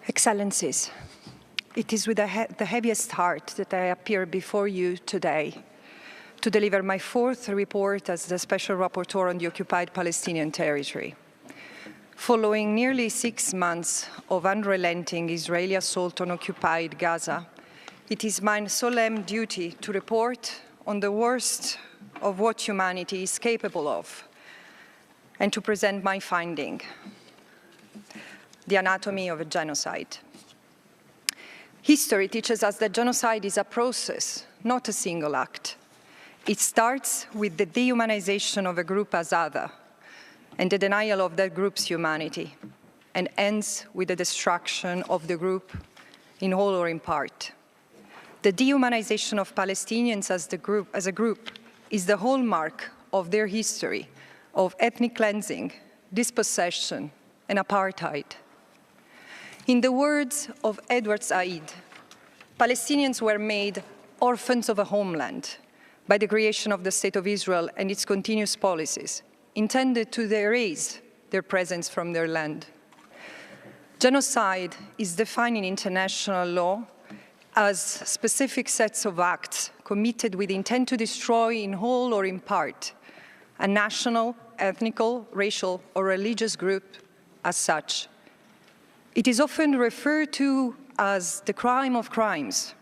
Excellencies, it is with the heaviest heart that I appear before you today to deliver my fourth report as the Special Rapporteur on the occupied Palestinian territory. Following nearly 6 months of unrelenting Israeli assault on occupied Gaza, it is my solemn duty to report on the worst of what humanity is capable of and to present my finding: the anatomy of a genocide. History teaches us that genocide is a process, not a single act. It starts with the dehumanization of a group as other and the denial of that group's humanity, and ends with the destruction of the group in whole or in part. The dehumanization of Palestinians as a group is the hallmark of their history of ethnic cleansing, dispossession, and apartheid. In the words of Edward Said, Palestinians were made orphans of a homeland by the creation of the State of Israel and its continuous policies, intended to erase their presence from their land. Genocide is defined in international law as specific sets of acts committed with intent to destroy in whole or in part a national, ethnical, racial, or religious group as such. It is often referred to as the crime of crimes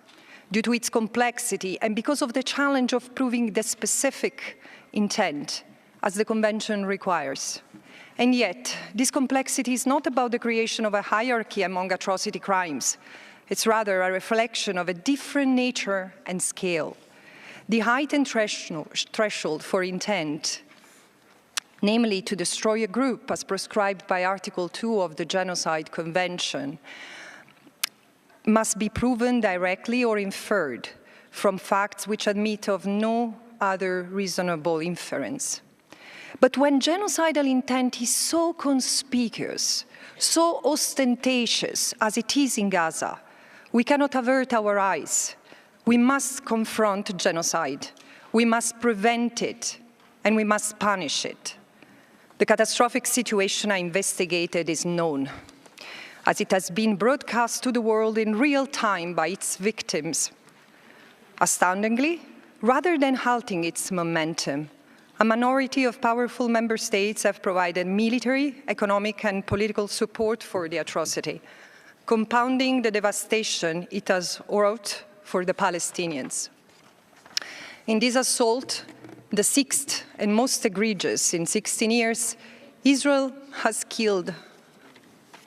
due to its complexity and because of the challenge of proving the specific intent as the Convention requires. And yet, this complexity is not about the creation of a hierarchy among atrocity crimes. It's rather a reflection of a different nature and scale. The heightened threshold for intent, namely to destroy a group as prescribed by Article 2 of the Genocide Convention, must be proven directly or inferred from facts which admit of no other reasonable inference. But when genocidal intent is so conspicuous, so ostentatious as it is in Gaza, we cannot avert our eyes. We must confront genocide. We must prevent it, and we must punish it. The catastrophic situation I investigated is known, as it has been broadcast to the world in real time by its victims. Astoundingly, rather than halting its momentum, a minority of powerful member states have provided military, economic, and political support for the atrocity, compounding the devastation it has wrought for the Palestinians. In this assault, the sixth and most egregious in 16 years, Israel has killed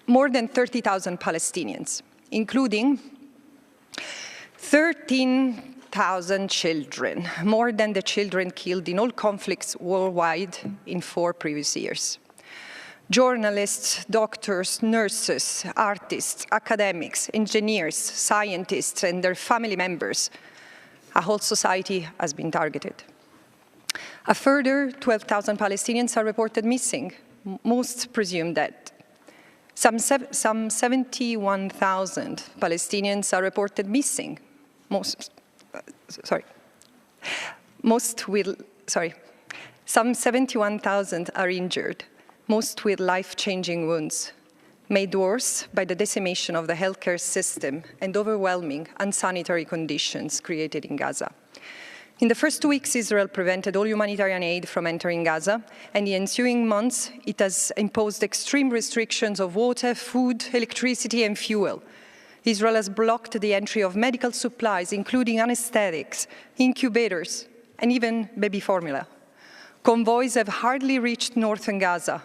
more than 30,000 Palestinians, including 13,000 children, more than the children killed in all conflicts worldwide in 4 previous years. Journalists, doctors, nurses, artists, academics, engineers, scientists, and their family members, a whole society has been targeted. A further 12,000 Palestinians are reported missing, most presumed dead. Some 71,000 Palestinians are reported missing, some 71,000 are injured, most with life-changing wounds, made worse by the decimation of the healthcare system and overwhelming unsanitary conditions created in Gaza. In the first 2 weeks, Israel prevented all humanitarian aid from entering Gaza, and in the ensuing months, it has imposed extreme restrictions of water, food, electricity, and fuel. Israel has blocked the entry of medical supplies, including anesthetics, incubators, and even baby formula. Convoys have hardly reached northern Gaza.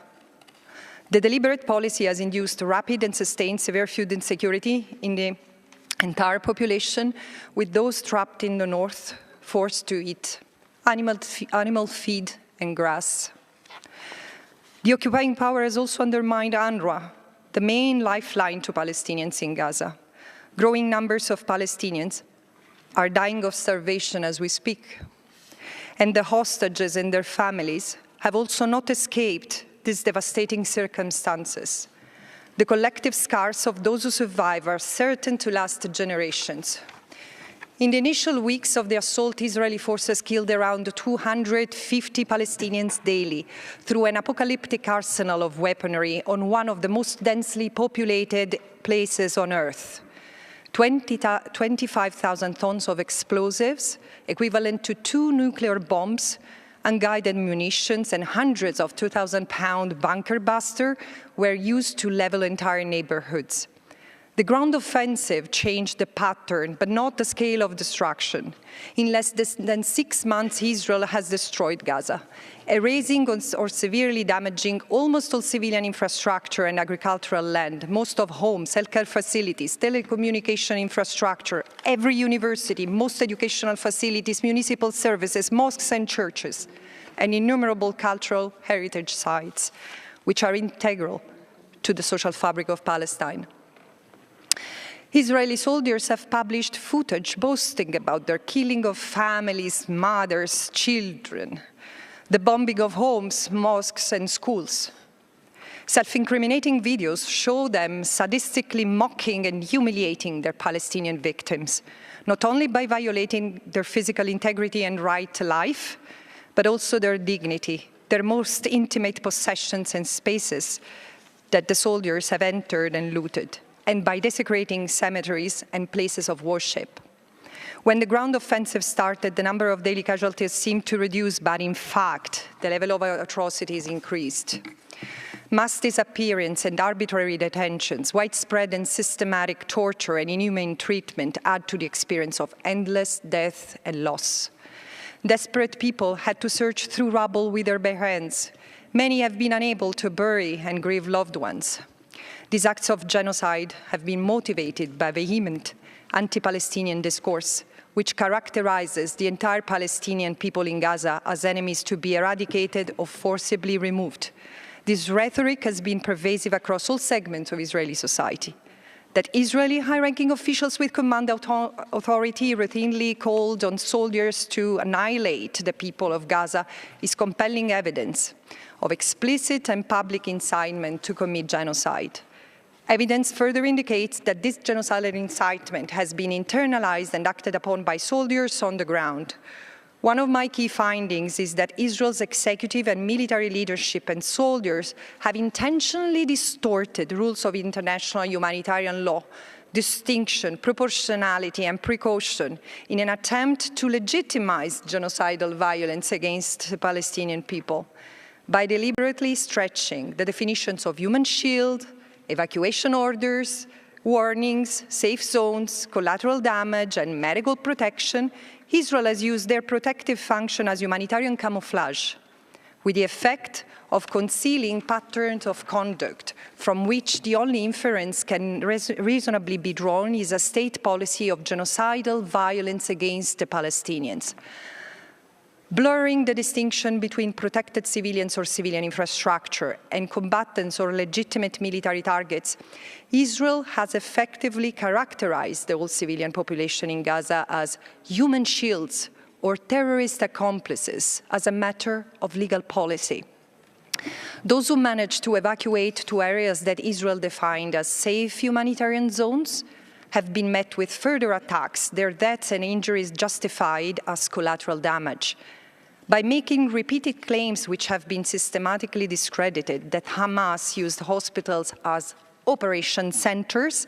The deliberate policy has induced rapid and sustained severe food insecurity in the entire population, with those trapped in the north forced to eat animal feed and grass. The occupying power has also undermined UNRWA, the main lifeline to Palestinians in Gaza. Growing numbers of Palestinians are dying of starvation as we speak, and the hostages and their families have also not escaped these devastating circumstances. The collective scars of those who survive are certain to last generations. In the initial weeks of the assault, Israeli forces killed around 250 Palestinians daily through an apocalyptic arsenal of weaponry on one of the most densely populated places on earth. 25,000 tons of explosives, equivalent to 2 nuclear bombs, unguided munitions, and hundreds of 2,000-pound bunker busters were used to level entire neighborhoods. The ground offensive changed the pattern, but not the scale of destruction. In less than 6 months, Israel has destroyed Gaza, erasing or severely damaging almost all civilian infrastructure and agricultural land, most of homes, healthcare facilities, telecommunication infrastructure, every university, most educational facilities, municipal services, mosques and churches, and innumerable cultural heritage sites, which are integral to the social fabric of Palestine. Israeli soldiers have published footage boasting about their killing of families, mothers, children, the bombing of homes, mosques, and schools. Self-incriminating videos show them sadistically mocking and humiliating their Palestinian victims, not only by violating their physical integrity and right to life, but also their dignity, their most intimate possessions and spaces that the soldiers have entered and looted, and by desecrating cemeteries and places of worship. When the ground offensive started, the number of daily casualties seemed to reduce, but in fact, the level of atrocities increased. Mass disappearance and arbitrary detentions, widespread and systematic torture and inhumane treatment add to the experience of endless death and loss. Desperate people had to search through rubble with their bare hands. Many have been unable to bury and grieve loved ones. These acts of genocide have been motivated by vehement anti-Palestinian discourse, which characterizes the entire Palestinian people in Gaza as enemies to be eradicated or forcibly removed. This rhetoric has been pervasive across all segments of Israeli society. That Israeli high-ranking officials with command authority routinely called on soldiers to annihilate the people of Gaza is compelling evidence of explicit and public incitement to commit genocide. Evidence further indicates that this genocidal incitement has been internalized and acted upon by soldiers on the ground. One of my key findings is that Israel's executive and military leadership and soldiers have intentionally distorted rules of international humanitarian law, distinction, proportionality, and precaution in an attempt to legitimize genocidal violence against the Palestinian people by deliberately stretching the definitions of human shield, evacuation orders, warnings, safe zones, collateral damage, and medical protection. Israel has used their protective function as humanitarian camouflage, with the effect of concealing patterns of conduct from which the only inference can reasonably be drawn is a state policy of genocidal violence against the Palestinians. Blurring the distinction between protected civilians or civilian infrastructure and combatants or legitimate military targets, Israel has effectively characterized the whole civilian population in Gaza as human shields or terrorist accomplices as a matter of legal policy. Those who managed to evacuate to areas that Israel defined as safe humanitarian zones have been met with further attacks, their deaths and injuries justified as collateral damage. By making repeated claims which have been systematically discredited that Hamas used hospitals as operation centers,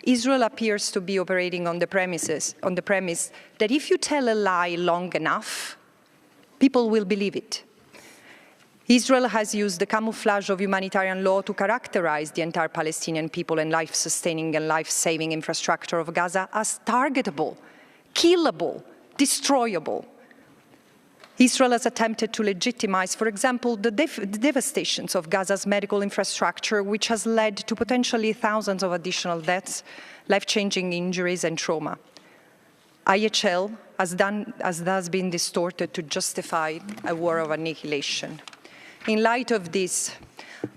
Israel appears to be operating on the premise that if you tell a lie long enough, people will believe it. Israel has used the camouflage of humanitarian law to characterize the entire Palestinian people and life-sustaining and life-saving infrastructure of Gaza as targetable, killable, destroyable. Israel has attempted to legitimize, for example, the devastations of Gaza's medical infrastructure, which has led to potentially thousands of additional deaths, life-changing injuries, and trauma. IHL has thus been distorted to justify a war of annihilation. In light of this,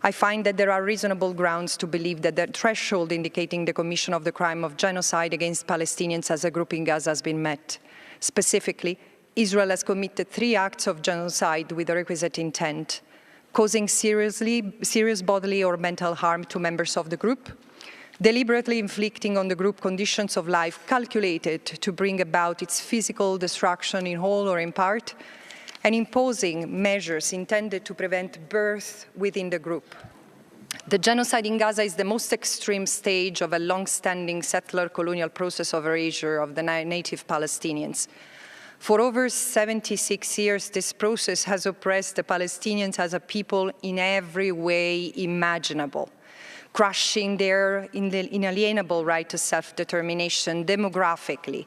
I find that there are reasonable grounds to believe that the threshold indicating the commission of the crime of genocide against Palestinians as a group in Gaza has been met. Specifically, Israel has committed 3 acts of genocide with the requisite intent, causing serious bodily or mental harm to members of the group, deliberately inflicting on the group conditions of life calculated to bring about its physical destruction in whole or in part, and imposing measures intended to prevent birth within the group. The genocide in Gaza is the most extreme stage of a long-standing settler colonial process of erasure of the native Palestinians. For over 76 years, this process has oppressed the Palestinians as a people in every way imaginable, crushing their inalienable right to self-determination demographically,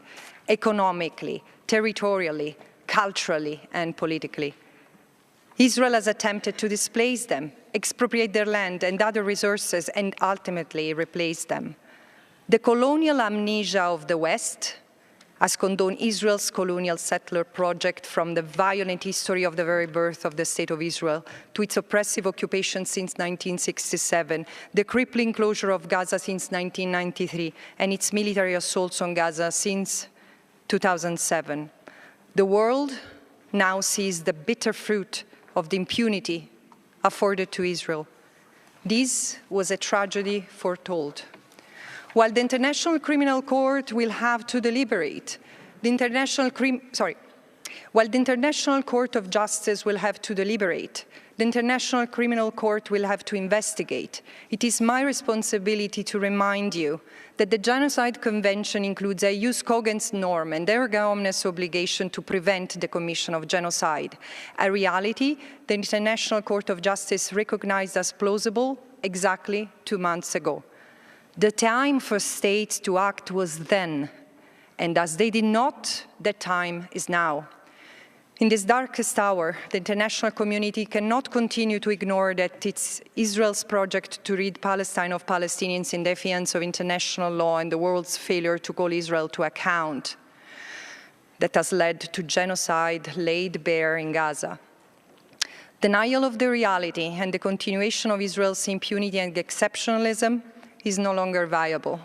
economically, territorially, culturally, and politically. Israel has attempted to displace them, expropriate their land and other resources, and ultimately replace them. The colonial amnesia of the West has condoned Israel's colonial settler project from the violent history of the very birth of the State of Israel to its oppressive occupation since 1967, the crippling closure of Gaza since 1993, and its military assaults on Gaza since 2007. The world now sees the bitter fruit of the impunity afforded to Israel. This was a tragedy foretold. While the International Criminal Court will have to deliberate, while the International Court of Justice will have to deliberate, the International Criminal Court will have to investigate. It is my responsibility to remind you that the Genocide Convention includes a jus cogens norm and erga omnes obligation to prevent the commission of genocide, a reality the International Court of Justice recognized as plausible exactly 2 months ago. The time for states to act was then, and as they did not, the time is now. In this darkest hour, the international community cannot continue to ignore that it's Israel's project to rid Palestine of Palestinians in defiance of international law and the world's failure to call Israel to account that has led to genocide laid bare in Gaza. Denial of the reality and the continuation of Israel's impunity and exceptionalism is no longer viable,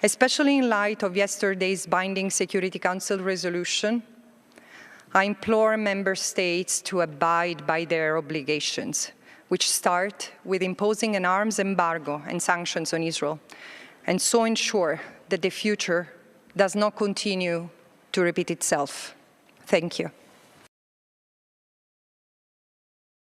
especially in light of yesterday's binding Security Council resolution. I implore member states to abide by their obligations, which start with imposing an arms embargo and sanctions on Israel, and so ensure that the future does not continue to repeat itself. Thank you.